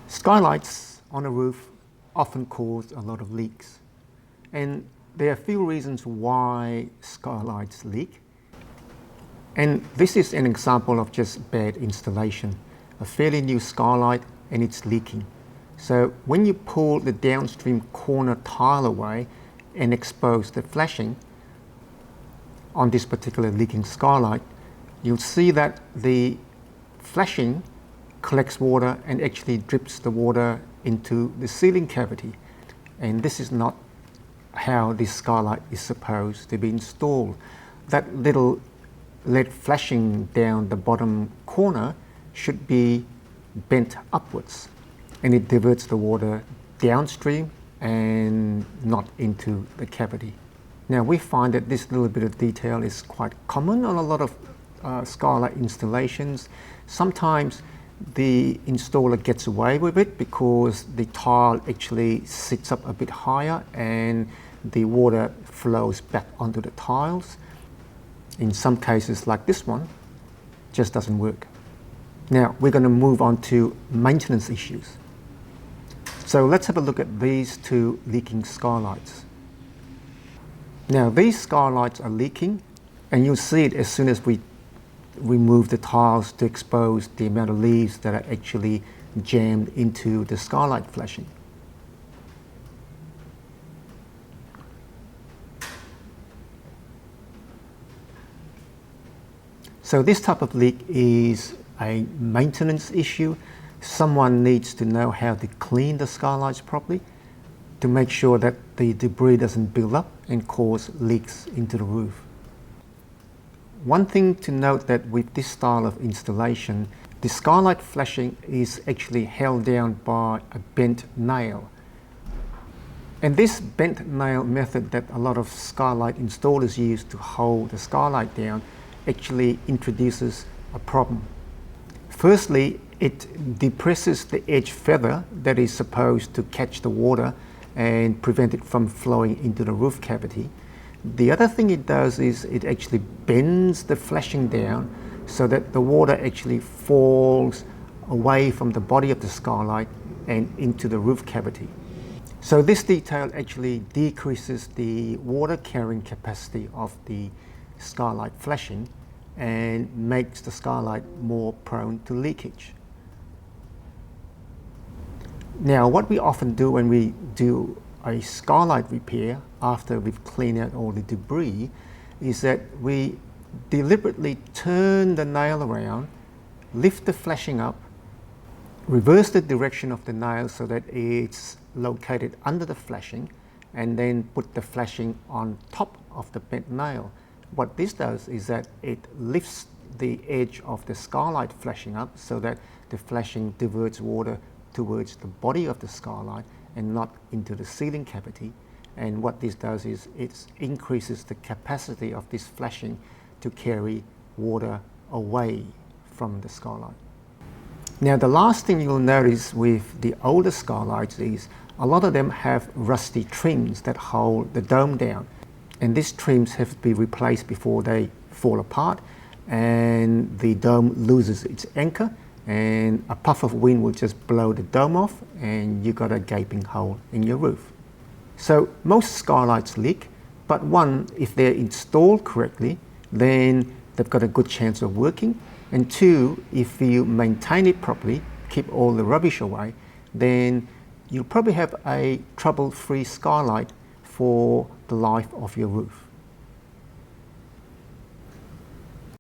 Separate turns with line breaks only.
Skylights on a roof often cause a lot of leaks, and there are a few reasons why skylights leak. And this is an example of just bad installation. A fairly new skylight and it's leaking. So when you pull the downstream corner tile away and expose the flashing on this particular leaking skylight, you'll see that the flashing collects water and actually drips the water into the ceiling cavity. And this is not how this skylight is supposed to be installed. That little LED flashing down the bottom corner should be bent upwards, and it diverts the water downstream and not into the cavity. Now we find that this little bit of detail is quite common on a lot of skylight installations. Sometimes the installer gets away with it because the tile actually sits up a bit higher and the water flows back onto the tiles. In some cases like this one, just doesn't work. Now we're going to move on to maintenance issues. So let's have a look at these two leaking skylights. Now these skylights are leaking, and you'll see it as soon as we remove the tiles to expose the amount of leaves that are actually jammed into the skylight flashing. So this type of leak is a maintenance issue. Someone needs to know how to clean the skylights properly to make sure that the debris doesn't build up and cause leaks into the roof. One thing to note that with this style of installation, the skylight flashing is actually held down by a bent nail. And this bent nail method that a lot of skylight installers use to hold the skylight down actually introduces a problem. Firstly, it depresses the edge feather that is supposed to catch the water and prevent it from flowing into the roof cavity. The other thing it does is it actually bends the flashing down so that the water actually falls away from the body of the skylight and into the roof cavity. So this detail actually decreases the water carrying capacity of the skylight flashing and makes the skylight more prone to leakage. Now what we often do when we do a skylight repair after we've cleaned out all the debris is that we deliberately turn the nail around, lift the flashing up, reverse the direction of the nail so that it's located under the flashing, and then put the flashing on top of the bent nail. What this does is that it lifts the edge of the skylight flashing up so that the flashing diverts water towards the body of the skylight and not into the ceiling cavity. And what this does is it increases the capacity of this flashing to carry water away from the skylight. Now the last thing you'll notice with the older skylights is a lot of them have rusty trims that hold the dome down, and these trims have to be replaced before they fall apart and the dome loses its anchor, and a puff of wind will just blow the dome off and you got a gaping hole in your roof. So most skylights leak, but one, if they're installed correctly, then they've got a good chance of working. And two, if you maintain it properly, keep all the rubbish away, then you'll probably have a trouble-free skylight for the life of your roof.